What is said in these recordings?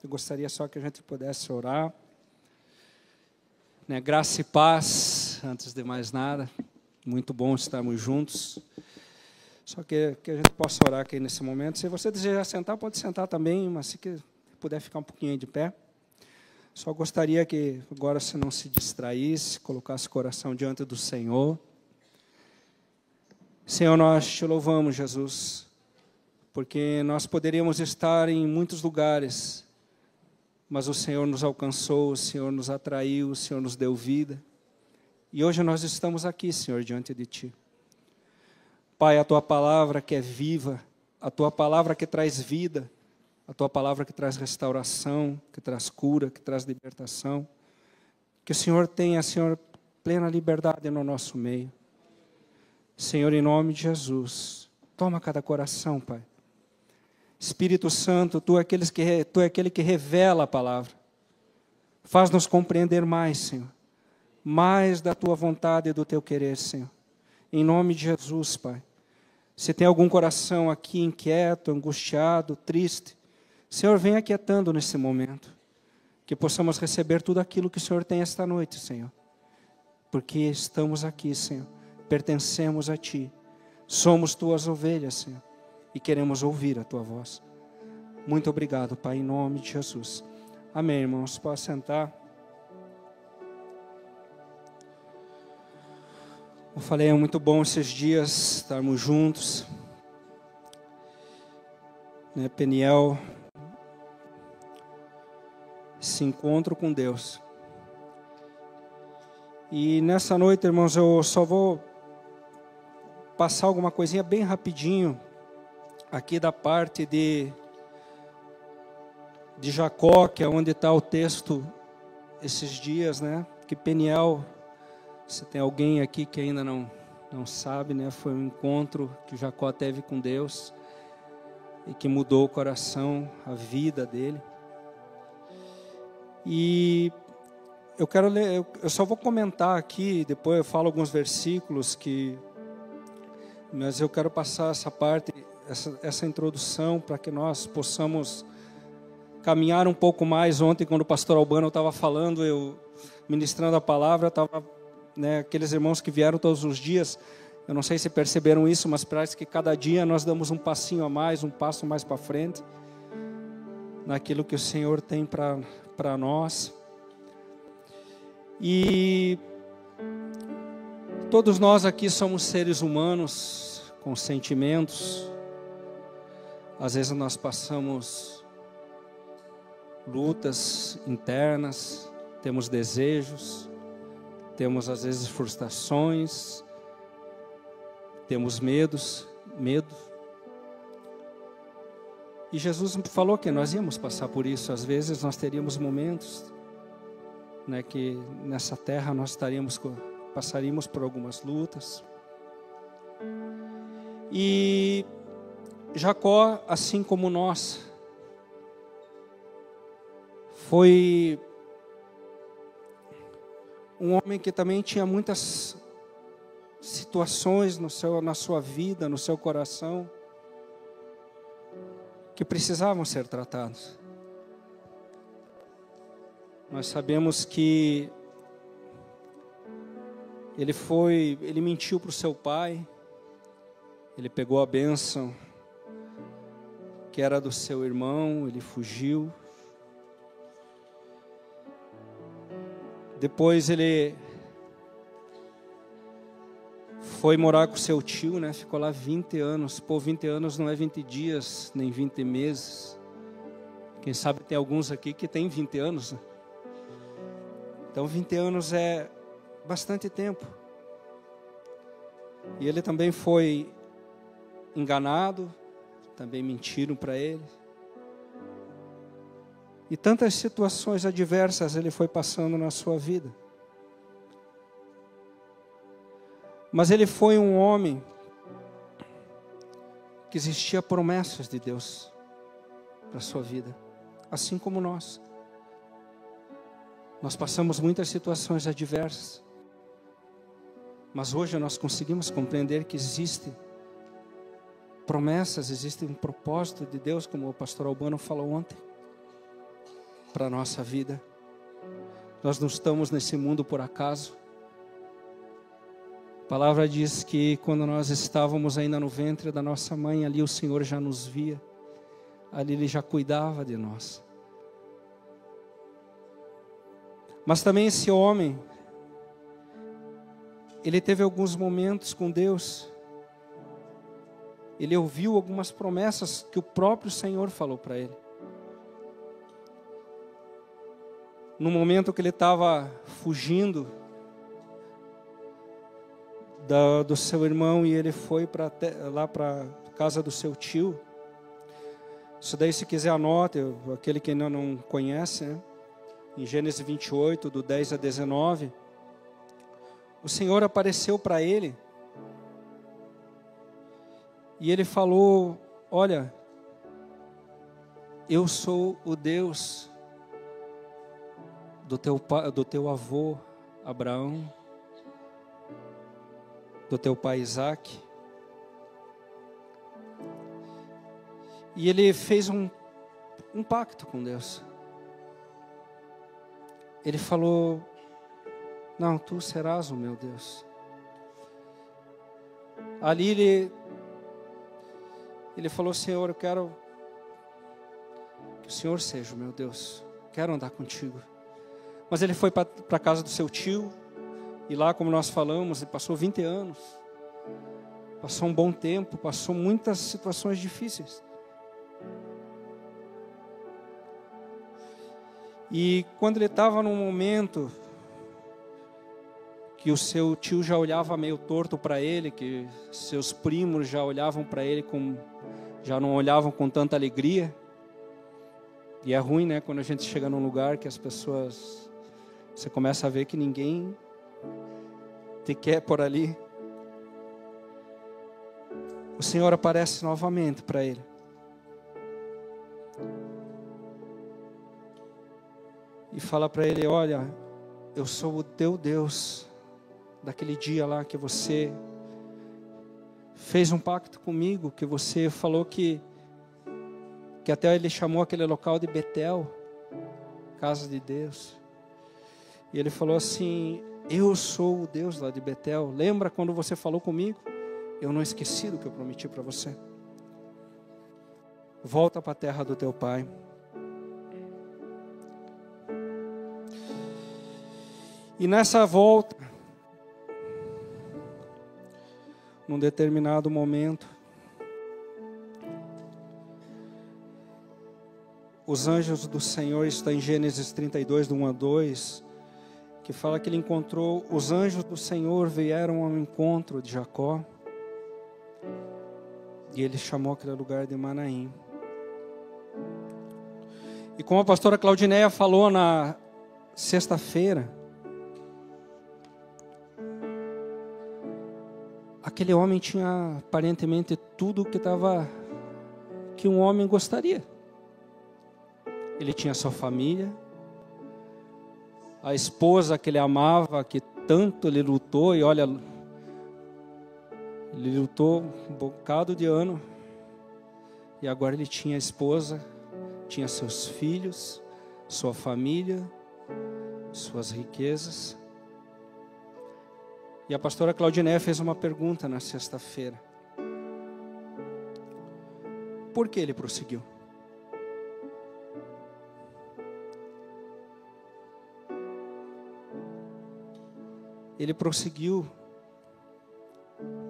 Eu gostaria só que a gente pudesse orar. Né? Graça e paz, antes de mais nada. Muito bom estarmos juntos. Só que a gente possa orar aqui nesse momento. Se você desejar sentar, pode sentar também, mas se puder ficar um pouquinho de pé. Só gostaria que agora você não se distraísse, colocasse o coração diante do Senhor. Senhor, nós te louvamos, Jesus, porque nós poderíamos estar em muitos lugares, mas o Senhor nos alcançou, o Senhor nos atraiu, o Senhor nos deu vida. E hoje nós estamos aqui, Senhor, diante de Ti. Pai, a Tua palavra que é viva, a Tua palavra que traz vida, a Tua palavra que traz restauração, que traz cura, que traz libertação. Que o Senhor tenha, Senhor, plena liberdade no nosso meio. Senhor, em nome de Jesus, toma cada coração, Pai. Espírito Santo, Tu é aquele que revela a palavra. Faz-nos compreender mais, Senhor. Mais da Tua vontade e do Teu querer, Senhor. Em nome de Jesus, Pai. Se tem algum coração aqui inquieto, angustiado, triste, Senhor, vem aquietando nesse momento. Que possamos receber tudo aquilo que o Senhor tem esta noite, Senhor. Porque estamos aqui, Senhor. Pertencemos a Ti. Somos Tuas ovelhas, Senhor. E queremos ouvir a Tua voz. Muito obrigado, Pai, em nome de Jesus. Amém, irmãos. Pode sentar. Eu falei, é muito bom esses dias estarmos juntos. Né, Peniel, esse encontro com Deus. E nessa noite, irmãos, eu só vou passar alguma coisinha bem rapidinho aqui da parte de Jacó, que é onde está o texto esses dias, né? Que Peniel, se tem alguém aqui que ainda não sabe, né? Foi um encontro que Jacó teve com Deus e que mudou o coração, a vida dele. E eu quero ler, eu só vou comentar aqui, depois eu falo alguns versículos mas eu quero passar essa parte, essa introdução para que nós possamos caminhar um pouco mais. Ontem, quando o pastor Albano estava falando, eu ministrando a palavra, estava, né, aqueles irmãos que vieram todos os dias, eu não sei se perceberam isso, mas parece que cada dia nós damos um passinho a mais, um passo mais para frente, naquilo que o Senhor tem para nós. E todos nós aqui somos seres humanos com sentimentos. Às vezes nós passamos lutas internas, temos desejos, temos às vezes frustrações, temos medo. E Jesus falou que nós íamos passar por isso. Às vezes nós teríamos momentos, né, que nessa terra nós passaríamos por algumas lutas. E Jacó, assim como nós, foi um homem que também tinha muitas situações na sua vida, no seu coração, que precisavam ser tratados. Nós sabemos que ele mentiu para o seu pai, ele pegou a bênção que era do seu irmão, ele fugiu. Depois ele foi morar com seu tio, né? Ficou lá 20 anos. Pô, 20 anos não é 20 dias, nem 20 meses. Quem sabe tem alguns aqui que tem 20 anos, né? Então 20 anos é bastante tempo. E ele também foi enganado, também mentiram para ele. E tantas situações adversas ele foi passando na sua vida. Mas ele foi um homem que existia promessas de Deus para a sua vida, assim como nós. Nós passamos muitas situações adversas, mas hoje nós conseguimos compreender que existem promessas, existe um propósito de Deus, como o pastor Albano falou ontem. para a nossa vida. Nós não estamos nesse mundo por acaso. A palavra diz que quando nós estávamos ainda no ventre da nossa mãe, ali o Senhor já nos via, ali Ele já cuidava de nós. Mas também esse homem, ele teve alguns momentos com Deus, ele ouviu algumas promessas que o próprio Senhor falou para ele. No momento que ele estava fugindo do seu irmão e ele foi lá para a casa do seu tio. Isso daí, se quiser, anote, aquele que ainda não conhece, né? Em Gênesis 28, do 10 a 19, o Senhor apareceu para ele e ele falou: olha, eu sou o Deus do teu avô Abraão, do teu pai Isaac. E ele fez um pacto com Deus. Ele falou: não, tu serás o meu Deus. Ali ele falou: Senhor, eu quero que o Senhor seja o meu Deus, quero andar contigo. Mas ele foi para a casa do seu tio, e lá, como nós falamos, ele passou 20 anos, passou um bom tempo, passou muitas situações difíceis. E quando ele estava num momento que o seu tio já olhava meio torto para ele, que seus primos já olhavam para ele já não olhavam com tanta alegria. E é ruim, né, quando a gente chega num lugar que as pessoas, você começa a ver que ninguém te quer por ali. O Senhor aparece novamente para ele. E fala para ele: olha, eu sou o teu Deus, daquele dia lá que você fez um pacto comigo, que você falou que até ele chamou aquele local de Betel, casa de Deus. E ele falou assim: eu sou o Deus lá de Betel. Lembra quando você falou comigo? Eu não esqueci do que eu prometi para você. Volta para a terra do teu pai. E nessa volta, num determinado momento, os anjos do Senhor, isso está em Gênesis 32, do 1 a 2, que fala que ele encontrou, os anjos do Senhor vieram ao encontro de Jacó, e ele chamou aquele lugar de Manaim. E como a pastora Claudineia falou na sexta-feira, aquele homem tinha aparentemente tudo que um homem gostaria. Ele tinha sua família, a esposa que ele amava, que tanto ele lutou, e olha, ele lutou um bocado de ano, e agora ele tinha a esposa, tinha seus filhos, sua família, suas riquezas. E a pastora Claudineia fez uma pergunta na sexta-feira: por que ele prosseguiu? Ele prosseguiu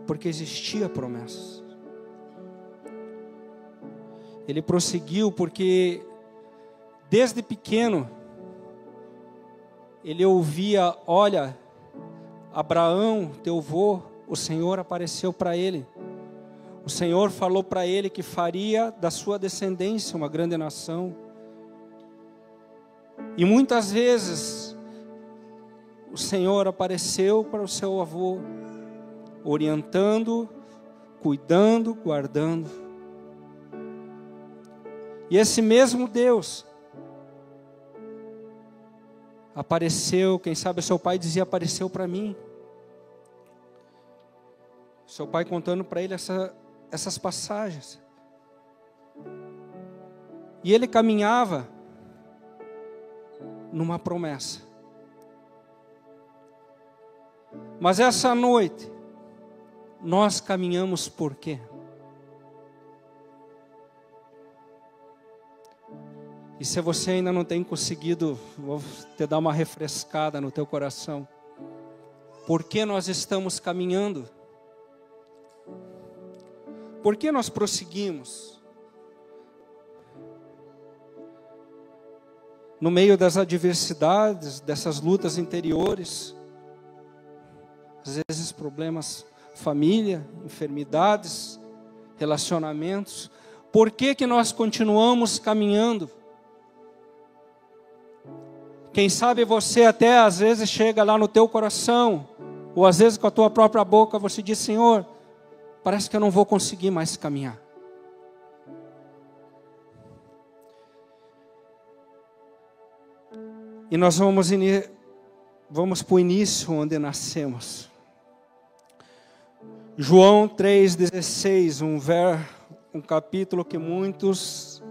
porque existia promessas. Ele prosseguiu porque desde pequeno ele ouvia: olha, Abraão, teu avô, o Senhor apareceu para ele. O Senhor falou para ele que faria da sua descendência uma grande nação. E muitas vezes o Senhor apareceu para o seu avô, orientando, cuidando, guardando. E esse mesmo Deus apareceu, quem sabe seu pai dizia: apareceu para mim. Seu pai contando para ele essas passagens. E ele caminhava, numa promessa. Mas essa noite, nós caminhamos por quê? E se você ainda não tem conseguido, vou te dar uma refrescada no teu coração. Por que nós estamos caminhando? Por que nós prosseguimos? No meio das adversidades, dessas lutas interiores, às vezes problemas, família, enfermidades, relacionamentos. Por que que nós continuamos caminhando? Quem sabe você até às vezes chega lá no teu coração, ou às vezes com a tua própria boca você diz: Senhor, parece que eu não vou conseguir mais caminhar. E nós vamos para o início onde nascemos. João 3,16, um capítulo que muitos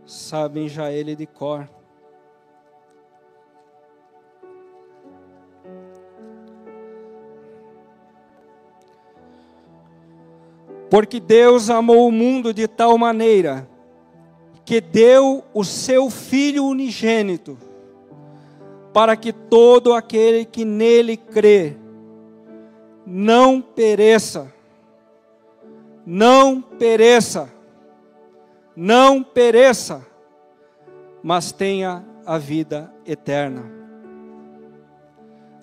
sabem já ele de cor. Porque Deus amou o mundo de tal maneira que deu o seu Filho unigênito, para que todo aquele que nele crê não pereça, mas tenha a vida eterna.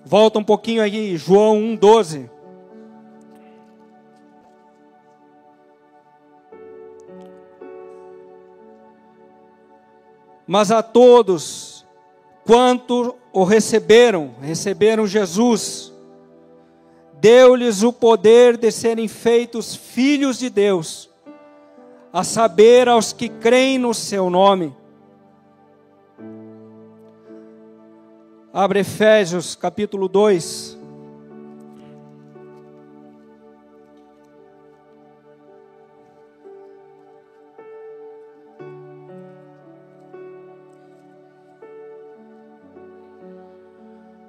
Volta um pouquinho aí, João 1,12. Mas a todos quanto o receberam Jesus, deu-lhes o poder de serem feitos filhos de Deus, a saber, aos que creem no seu nome. Abre Efésios capítulo 2.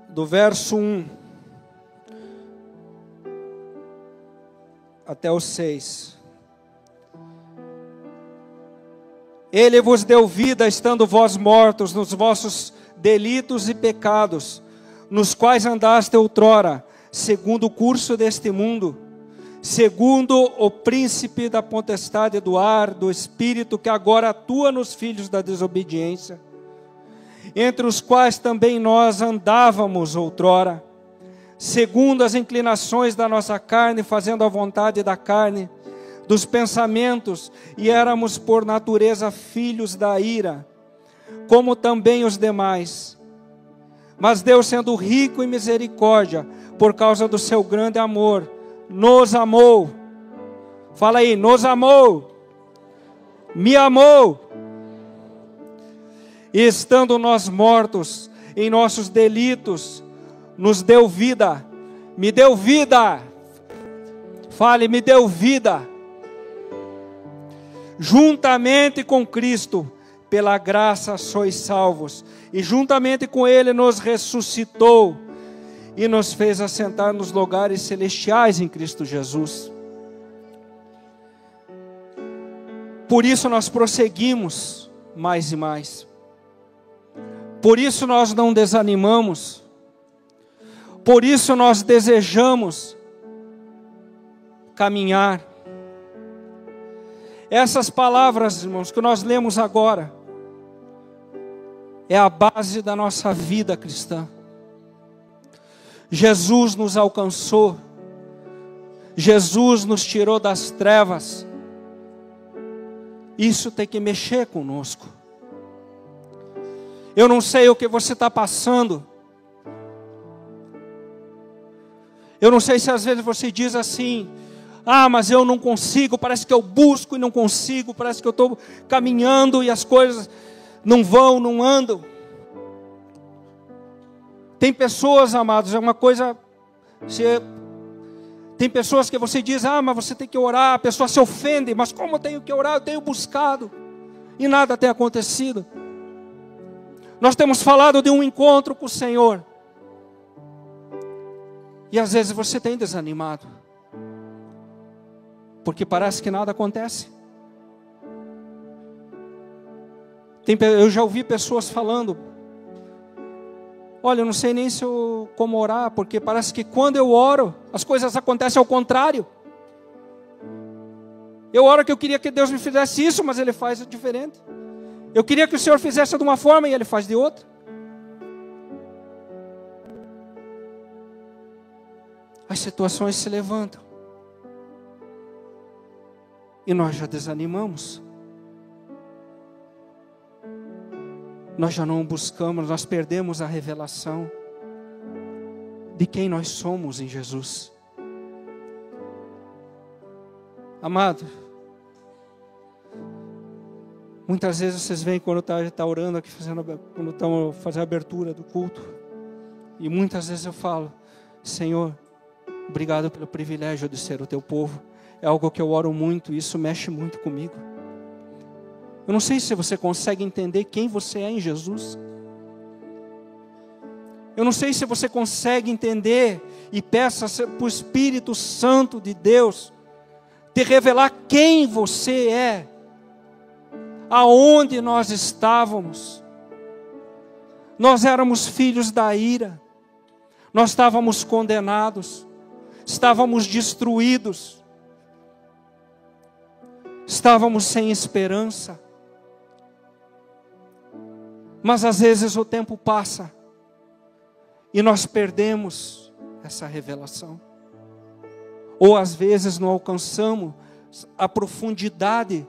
Do verso 1 até o 6. Ele vos deu vida, estando vós mortos nos vossos delitos e pecados, nos quais andaste outrora, segundo o curso deste mundo, segundo o príncipe da potestade do ar, do espírito que agora atua nos filhos da desobediência, entre os quais também nós andávamos outrora, segundo as inclinações da nossa carne, fazendo a vontade da carne, dos pensamentos, e éramos por natureza filhos da ira, como também os demais. Mas Deus, sendo rico em misericórdia, por causa do seu grande amor, nos amou. Fala aí, nos amou. Me amou. E estando nós mortos em nossos delitos, nos deu vida. Me deu vida. Fale, me deu vida. Juntamente com Cristo, pela graça sois salvos. E juntamente com Ele nos ressuscitou e nos fez assentar nos lugares celestiais em Cristo Jesus. Por isso nós prosseguimos mais e mais. Por isso nós não desanimamos. Por isso nós desejamos caminhar. Essas palavras, irmãos, que nós lemos agora, é a base da nossa vida cristã. Jesus nos alcançou. Jesus nos tirou das trevas. Isso tem que mexer conosco. Eu não sei o que você está passando. Eu não sei se às vezes você diz assim: ah, mas eu não consigo, parece que eu busco e não consigo, parece que eu estou caminhando e as coisas não vão, não andam. Tem pessoas, amados, é uma coisa... Tem pessoas que você diz: ah, mas você tem que orar, a pessoa se ofende, mas como eu tenho que orar? Eu tenho buscado e nada tem acontecido. Nós temos falado de um encontro com o Senhor. E às vezes você tem desanimado, porque parece que nada acontece. Eu já ouvi pessoas falando: olha, eu não sei nem como orar, porque parece que quando eu oro, as coisas acontecem ao contrário. Eu oro que eu queria que Deus me fizesse isso, mas Ele faz diferente. Eu queria que o Senhor fizesse de uma forma e Ele faz de outra. As situações se levantam. E nós já desanimamos. Nós já não buscamos, nós perdemos a revelação de quem nós somos em Jesus. Amado, muitas vezes vocês vêm quando está orando aqui, quando estamos fazendo a abertura do culto. E muitas vezes eu falo: Senhor, obrigado pelo privilégio de ser o teu povo. É algo que eu oro muito e isso mexe muito comigo. Eu não sei se você consegue entender quem você é em Jesus. Eu não sei se você consegue entender e peça para o Espírito Santo de Deus te revelar quem você é, aonde nós estávamos. Nós éramos filhos da ira, nós estávamos condenados, estávamos destruídos, estávamos sem esperança. Mas às vezes o tempo passa e nós perdemos essa revelação. Ou às vezes não alcançamos a profundidade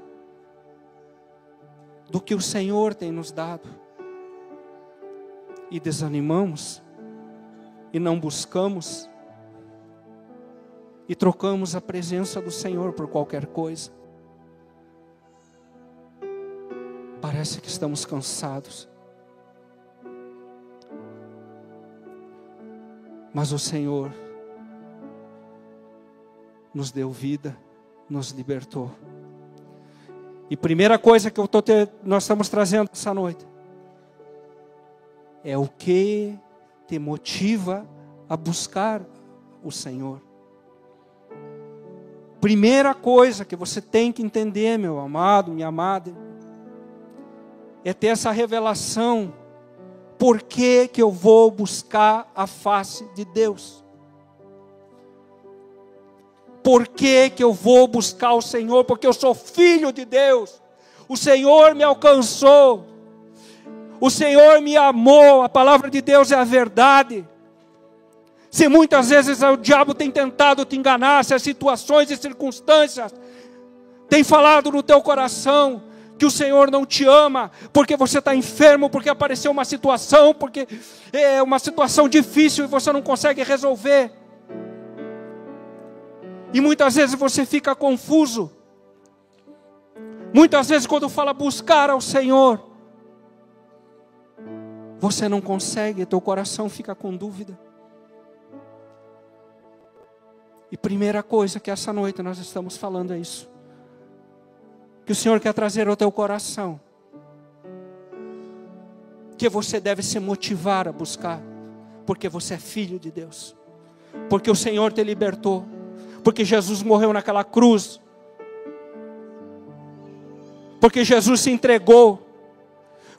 do que o Senhor tem nos dado. E desanimamos, e não buscamos, e trocamos a presença do Senhor por qualquer coisa. Parece que estamos cansados. Mas o Senhor nos deu vida, nos libertou. E primeira coisa que nós estamos trazendo essa noite é o que te motiva a buscar o Senhor. Primeira coisa que você tem que entender, meu amado, minha amada, é ter essa revelação. Por que eu vou buscar a face de Deus? Por que eu vou buscar o Senhor? Porque eu sou filho de Deus. O Senhor me alcançou. O Senhor me amou. A palavra de Deus é a verdade. Se muitas vezes o diabo tem tentado te enganar, se as situações e circunstâncias têm falado no teu coração que o Senhor não te ama, porque você está enfermo, porque apareceu uma situação, porque é uma situação difícil e você não consegue resolver. E muitas vezes você fica confuso. Muitas vezes quando fala buscar ao Senhor, você não consegue, teu coração fica com dúvida. E primeira coisa que essa noite nós estamos falando é isso. Que o Senhor quer trazer ao teu coração. Que você deve se motivar a buscar. Porque você é filho de Deus. Porque o Senhor te libertou. Porque Jesus morreu naquela cruz. Porque Jesus se entregou.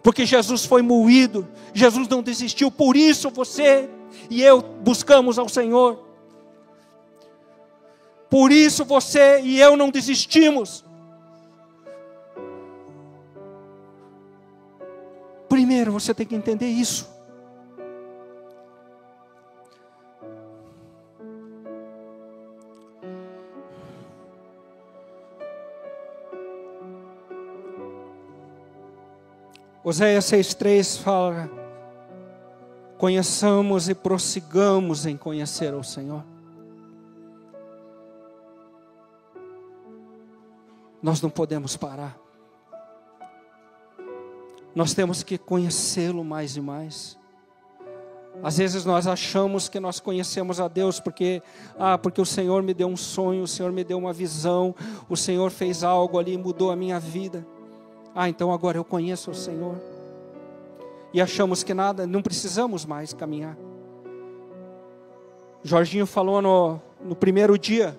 Porque Jesus foi moído. Jesus não desistiu. Por isso você e eu buscamos ao Senhor. Por isso você e eu não desistimos. Primeiro você tem que entender isso. Oséias 6,3 fala: conheçamos e prossigamos em conhecer o Senhor. Nós não podemos parar. Nós temos que conhecê-lo mais e mais. Às vezes nós achamos que nós conhecemos a Deus porque o Senhor me deu um sonho, o Senhor me deu uma visão, o Senhor fez algo ali e mudou a minha vida. Então agora eu conheço o Senhor. e achamos que nada, não precisamos mais caminhar. Jorginho falou no primeiro dia,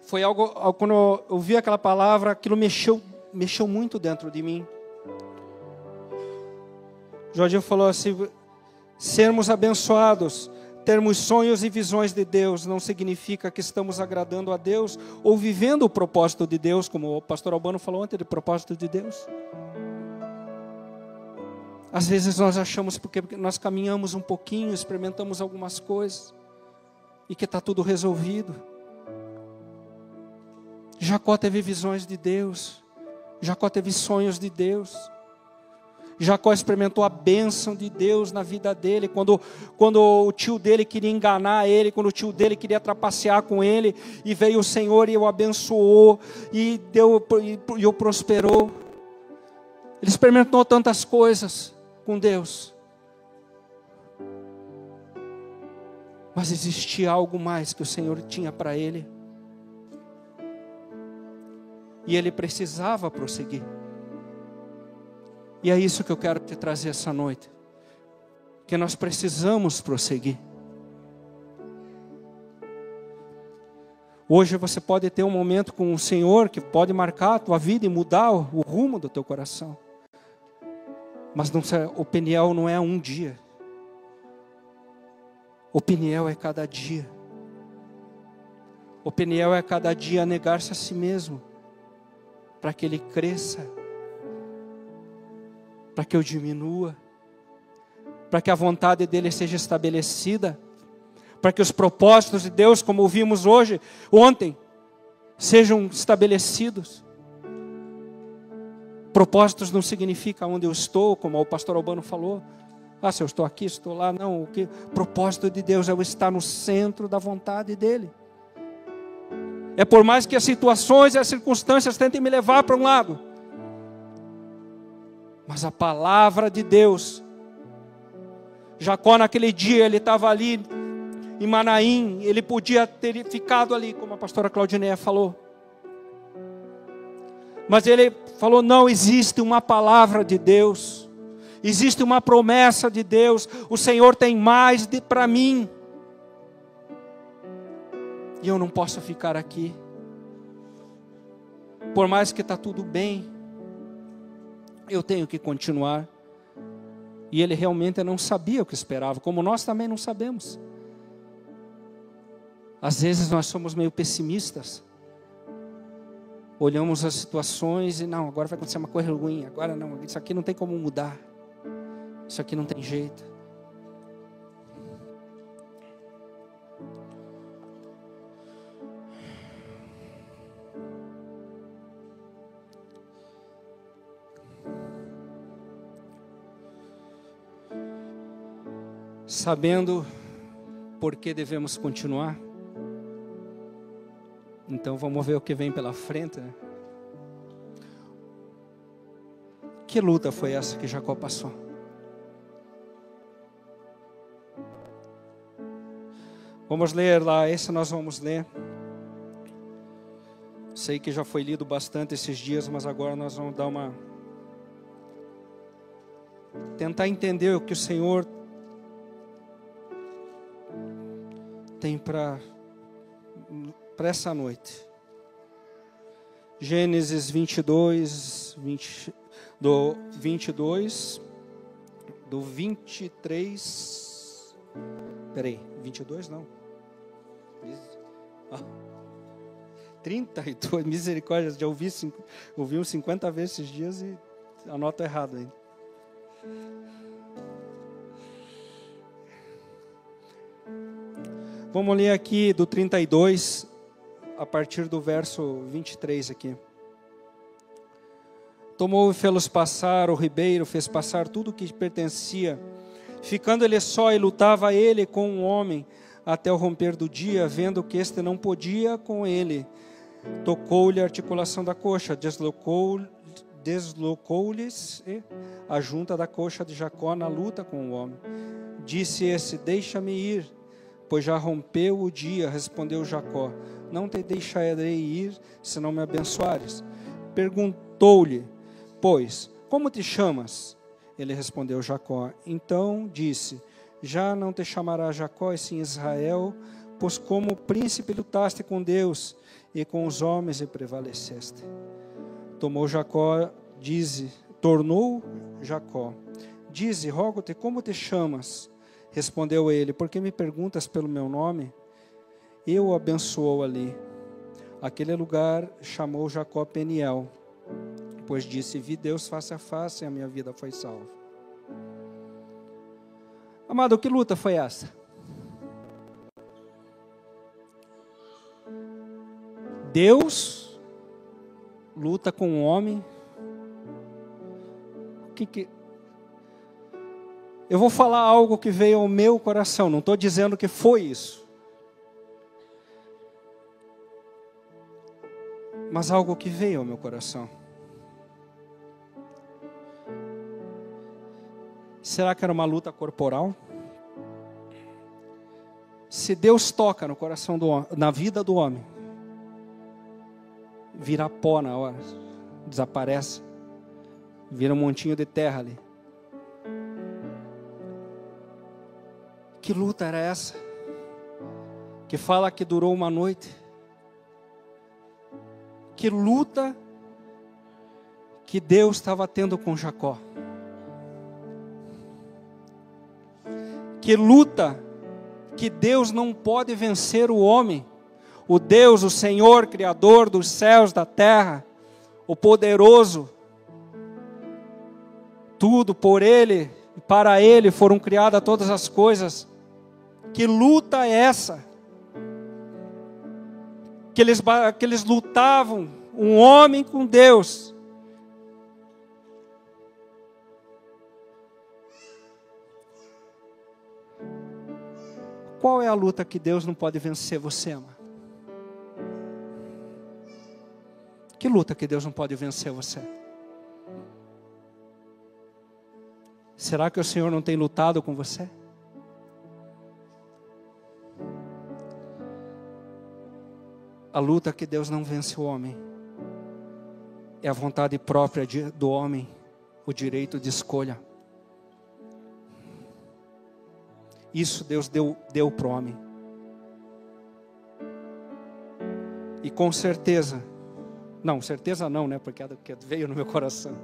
foi algo, quando eu vi aquela palavra, aquilo mexeu muito dentro de mim. Jorginho falou assim: sermos abençoados, termos sonhos e visões de Deus, não significa que estamos agradando a Deus ou vivendo o propósito de Deus, como o pastor Albano falou ontem, de propósito de Deus. Às vezes nós achamos porque nós caminhamos um pouquinho, experimentamos algumas coisas, e que está tudo resolvido. Jacó teve visões de Deus, Jacó teve sonhos de Deus, Jacó experimentou a bênção de Deus na vida dele, quando o tio dele queria enganar ele, quando o tio dele queria trapacear com ele, e veio o Senhor e o abençoou, e o prosperou. Ele experimentou tantas coisas com Deus, mas existia algo mais que o Senhor tinha para ele, e ele precisava prosseguir. E é isso que eu quero te trazer essa noite, que nós precisamos prosseguir. Hoje você pode ter um momento com o Senhor que pode marcar a tua vida e mudar o rumo do teu coração. Mas o Peniel não é um dia. O Peniel é cada dia. O Peniel é cada dia negar-se a si mesmo, para que ele cresça, para que eu diminua, para que a vontade dele seja estabelecida, para que os propósitos de Deus, como ouvimos ontem, sejam estabelecidos. Propósitos não significa onde eu estou, como o pastor Albano falou. Se eu estou aqui, estou lá. Não, o propósito de Deus é eu estar no centro da vontade dele. É por mais que as situações e as circunstâncias tentem me levar para um lado, mas a palavra de Deus. Jacó naquele dia, ele estava ali em Manaim, ele podia ter ficado ali, como a pastora Claudineia falou. Mas ele falou: não, existe uma palavra de Deus, existe uma promessa de Deus, o Senhor tem mais para mim, e eu não posso ficar aqui, por mais que está tudo bem, eu tenho que continuar. E ele realmente não sabia o que esperava, como nós também não sabemos. Às vezes nós somos meio pessimistas, olhamos as situações e não, agora vai acontecer uma coisa ruim, agora não, isso aqui não tem como mudar, isso aqui não tem jeito. Sabendo por que devemos continuar, então vamos ver o que vem pela frente, né? Que luta foi essa que Jacó passou? Vamos ler lá, esse nós vamos ler. Sei que já foi lido bastante esses dias, mas agora nós vamos dar tentar entender o que o Senhor tem para essa noite. Gênesis 22, do 22, do 23, peraí, 22 não, 32, misericórdia, já ouvi uns 50 vezes esses dias e anoto errado ainda. Vamos ler aqui do 32, a partir do verso 23 aqui. Tomou e fê-los passar o ribeiro, fez passar tudo o que pertencia. Ficando ele só, e lutava ele com um homem, até o romper do dia, vendo que este não podia com ele. Tocou-lhe a articulação da coxa, deslocou-lhes a junta da coxa de Jacó na luta com o homem. Disse esse: deixa-me ir, pois já rompeu o dia. Respondeu Jacó: não te deixarei ir, se não me abençoares. Perguntou-lhe, pois, como te chamas? Ele respondeu: Jacó. Então disse: já não te chamará Jacó, e sim Israel, pois como príncipe lutaste com Deus e com os homens e prevaleceste. Tornou Jacó, dize, rogo-te, como te chamas? Respondeu ele: por que me perguntas pelo meu nome? Eu o abençoou ali. Aquele lugar chamou Jacó Peniel, pois disse: vi Deus face a face e a minha vida foi salva. Amado, que luta foi essa? Deus luta com o homem. Eu vou falar algo que veio ao meu coração, não estou dizendo que foi isso, mas algo que veio ao meu coração. Será que era uma luta corporal? Se Deus toca no coração do homem, na vida do homem, vira pó na hora, desaparece, vira um montinho de terra ali. Que luta era essa? Que fala que durou uma noite. Que luta que Deus estava tendo com Jacó. Que luta que Deus não pode vencer o homem. O Deus, o Senhor, Criador dos céus, da terra, o poderoso. Tudo por Ele e para Ele foram criadas todas as coisas. Que luta é essa? Que eles lutavam, um homem com Deus. Qual é a luta que Deus não pode vencer você, amado? Que luta que Deus não pode vencer você? Será que o Senhor não tem lutado com você? A luta que Deus não vence o homem é a vontade própria do homem, o direito de escolha. Isso Deus deu para o homem. E com certeza, certeza não, né? Porque veio no meu coração.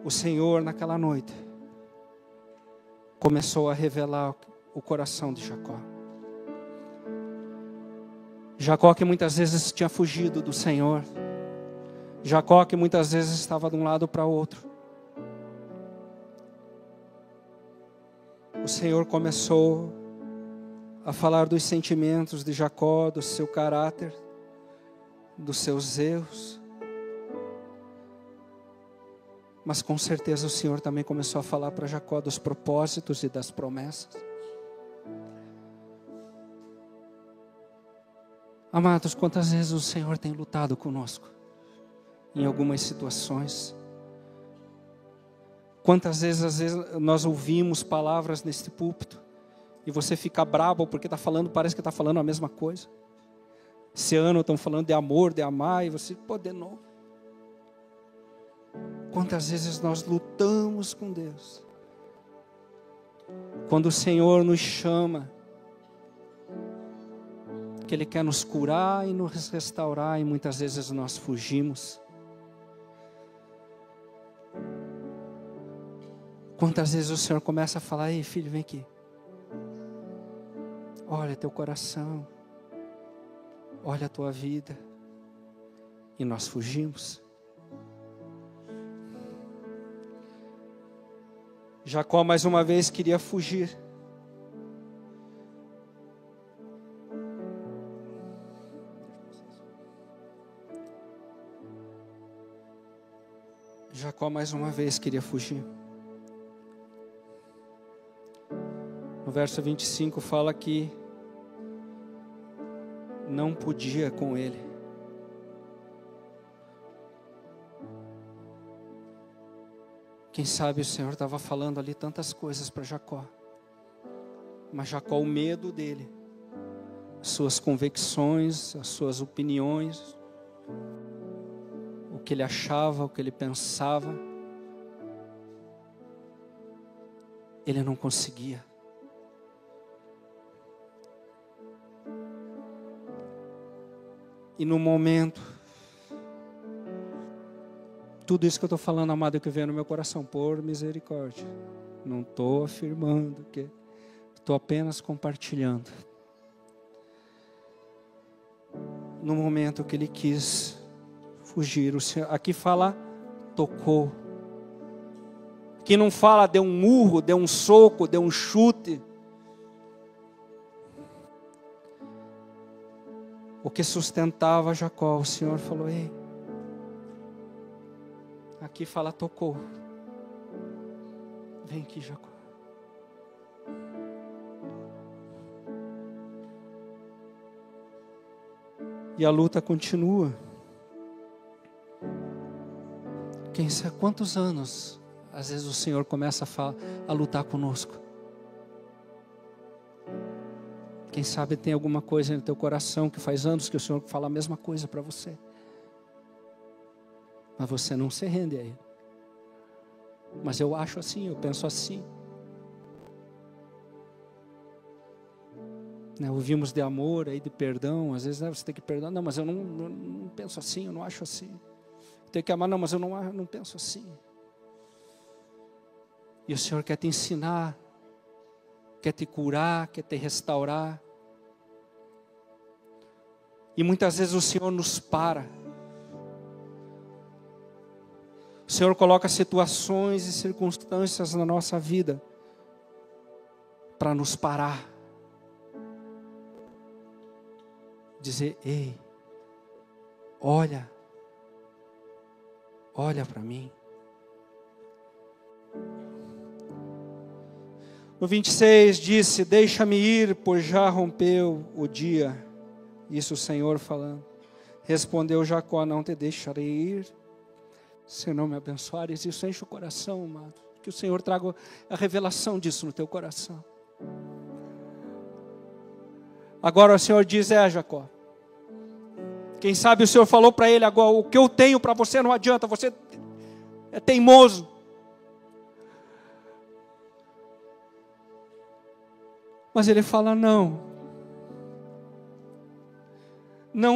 O Senhor naquela noite começou a revelar o coração de Jacó. Jacó que muitas vezes tinha fugido do Senhor. Jacó que muitas vezes estava de um lado para o outro. O Senhor começou a falar dos sentimentos de Jacó, do seu caráter, dos seus erros. Mas com certeza o Senhor também começou a falar para Jacó dos propósitos e das promessas. Amados, quantas vezes o Senhor tem lutado conosco em algumas situações? Quantas vezes, às vezes, nós ouvimos palavras neste púlpito e você fica bravo porque está falando, parece que está falando a mesma coisa. Esse ano estão falando de amor, de amar, e você, de novo. Quantas vezes nós lutamos com Deus? Quando o Senhor nos chama, que Ele quer nos curar e nos restaurar, e muitas vezes nós fugimos. Quantas vezes o Senhor começa a falar: ei filho, vem aqui. Olha teu coração. Olha a tua vida. E nós fugimos. Jacó mais uma vez queria fugir. Jacó mais uma vez queria fugir. No verso 25 fala que não podia com ele. Quem sabe o Senhor estava falando ali tantas coisas para Jacó. Mas Jacó, o medo dele, as suas convicções, as suas opiniões, o que ele achava, o que ele pensava, ele não conseguia. E no momento, tudo isso que eu estou falando, amado, é o que veio no meu coração, por misericórdia. Não estou afirmando, estou apenas compartilhando. No momento que ele quis fugir, o Senhor, aqui fala, tocou. Aqui não fala, deu um murro, deu um soco, deu um chute. O que sustentava Jacó, o Senhor falou, ei. Aqui fala, tocou. Vem aqui, Jacó. E a luta continua. Quem sabe quantos anos, às vezes o Senhor começa a lutar conosco. Quem sabe tem alguma coisa no teu coração que faz anos que o Senhor fala a mesma coisa para você. Mas você não se rende a Ele. Mas eu acho assim, eu penso assim. Ouvimos de amor, aí de perdão. Às vezes você tem que perdoar. Não, mas eu não penso assim, eu não acho assim. Tem que amar, não, mas eu não penso assim. E o Senhor quer te ensinar, quer te curar, quer te restaurar. E muitas vezes o Senhor nos para. O Senhor coloca situações e circunstâncias na nossa vida para nos parar. Dizer, ei, olha para mim. No 26 disse, deixa-me ir, pois já rompeu o dia. Isso o Senhor falando. Respondeu Jacó, não te deixarei ir, se não me abençoares. Isso enche o coração, amado. Que o Senhor traga a revelação disso no teu coração. Agora o Senhor diz, Jacó. Quem sabe o Senhor falou para ele agora, o que eu tenho para você não adianta, você é teimoso. Mas ele fala, não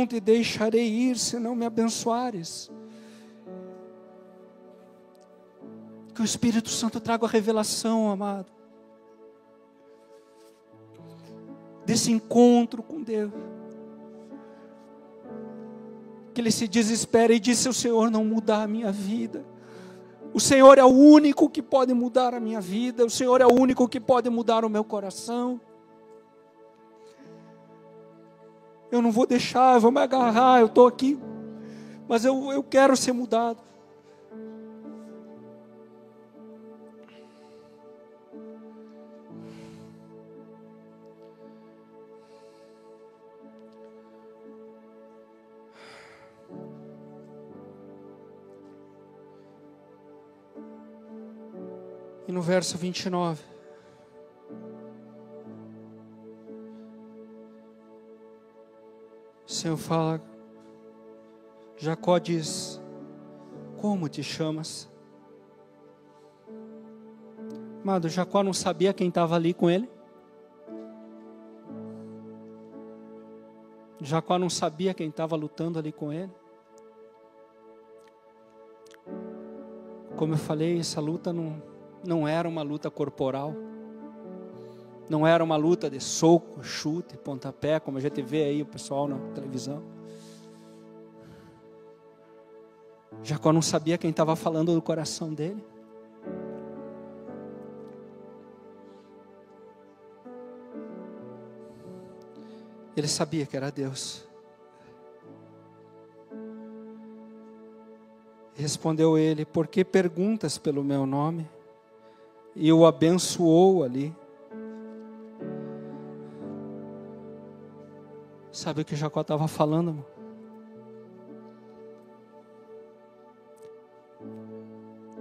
te deixarei ir se não me abençoares. Que o Espírito Santo traga a revelação, amado, desse encontro com Deus. Que ele se desespera e diz, se o Senhor não mudar a minha vida, o Senhor é o único que pode mudar a minha vida, o Senhor é o único que pode mudar o meu coração. Eu não vou deixar, eu vou me agarrar, eu estou aqui, mas eu quero ser mudado. E no verso 29, o Senhor fala, Jacó diz, como te chamas? Amado, Jacó não sabia quem estava ali com ele? Jacó não sabia quem estava lutando ali com ele? Como eu falei, essa luta não era uma luta corporal. Não era uma luta de soco, chute, pontapé, como a gente vê aí o pessoal na televisão. Jacó não sabia quem estava falando do coração dele. Ele sabia que era Deus. Respondeu ele, por que perguntas pelo meu nome? E o abençoou ali. Sabe o que Jacó estava falando, irmão?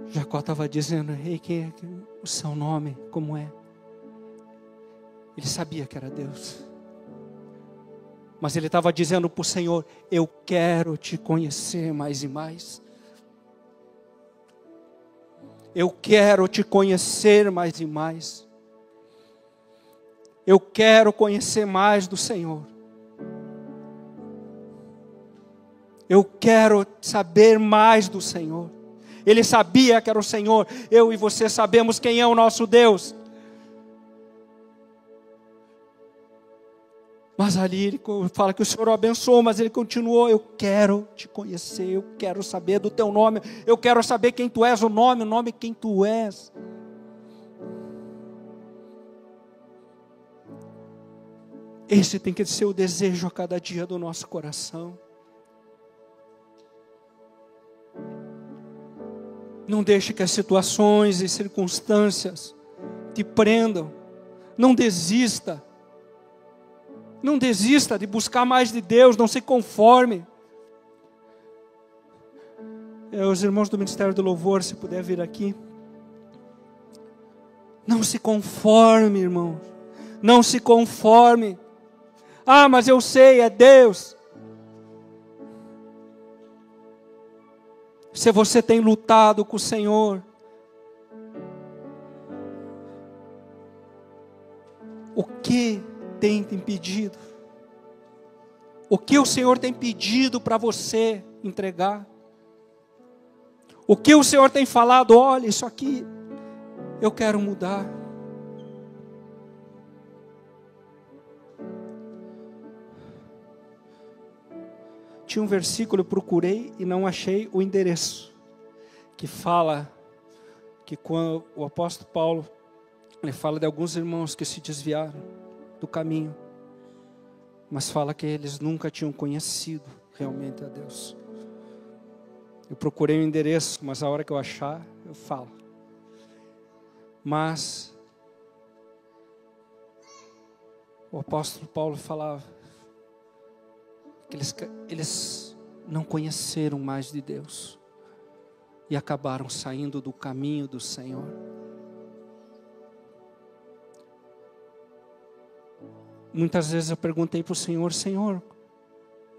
Jacó estava dizendo, ei, quem é o seu nome, como é? Ele sabia que era Deus. Mas ele estava dizendo para o Senhor, eu quero te conhecer mais e mais. Eu quero te conhecer mais e mais. Eu quero conhecer mais do Senhor. Eu quero saber mais do Senhor. Ele sabia que era o Senhor. Eu e você sabemos quem é o nosso Deus. Mas ali ele fala que o Senhor o abençoou, mas ele continuou: eu quero te conhecer, eu quero saber do teu nome, eu quero saber quem tu és, o nome quem tu és. Esse tem que ser o desejo a cada dia do nosso coração. Não deixe que as situações e circunstâncias te prendam. Não desista. Não desista de buscar mais de Deus, não se conforme. Os irmãos do Ministério do Louvor, se puder vir aqui. Não se conforme, irmãos. Não se conforme. Ah, mas eu sei, é Deus. Se você tem lutado com o Senhor, o que tem te impedido? O que o Senhor tem pedido para você entregar? O que o Senhor tem falado? Olha, isso aqui eu quero mudar. Tinha um versículo, eu procurei e não achei o endereço, que fala que quando o apóstolo Paulo, ele fala de alguns irmãos que se desviaram do caminho, mas fala que eles nunca tinham conhecido realmente a Deus. Eu procurei o endereço, mas a hora que eu achar, eu falo. Mas o apóstolo Paulo falava que eles não conheceram mais de Deus e acabaram saindo do caminho do Senhor. Muitas vezes eu perguntei para o Senhor: Senhor,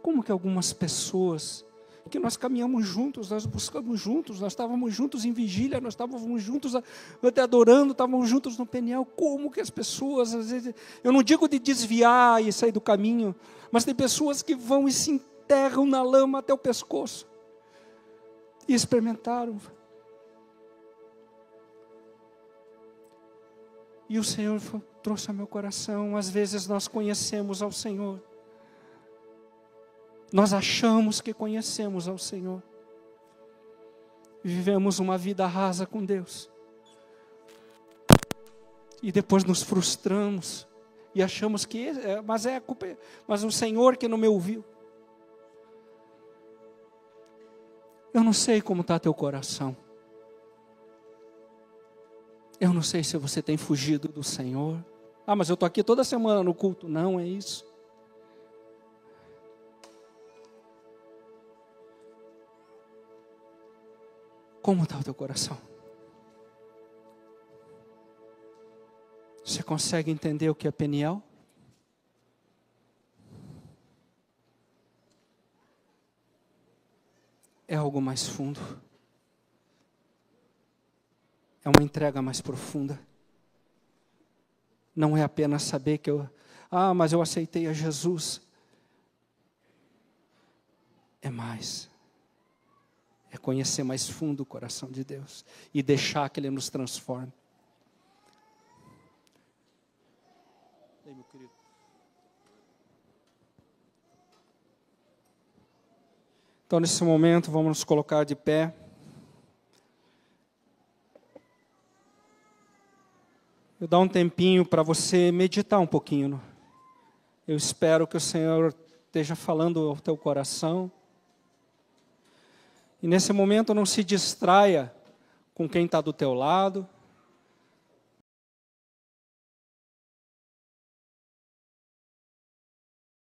como que algumas pessoas que nós caminhamos juntos, nós buscamos juntos, nós estávamos juntos em vigília, nós estávamos juntos até adorando, estávamos juntos no Peniel, como que as pessoas, às vezes, eu não digo de desviar e sair do caminho, mas tem pessoas que vão e se enterram na lama até o pescoço, e experimentaram. E o Senhor trouxe ao meu coração: às vezes nós conhecemos ao Senhor, nós achamos que conhecemos ao Senhor, vivemos uma vida rasa com Deus, e depois nos frustramos, e achamos que, mas o Senhor que não me ouviu. Eu não sei como está teu coração, eu não sei se você tem fugido do Senhor. Ah, mas eu estou aqui toda semana no culto. Não é isso. Como está o teu coração? Você consegue entender o que é Peniel? É algo mais fundo. É uma entrega mais profunda. Não é apenas saber que mas eu aceitei a Jesus. É mais. É conhecer mais fundo o coração de Deus e deixar que Ele nos transforme. Ei, meu querido. Então, nesse momento, vamos nos colocar de pé. Eu dar um tempinho para você meditar um pouquinho. Eu espero que o Senhor esteja falando ao teu coração. E nesse momento não se distraia com quem está do teu lado.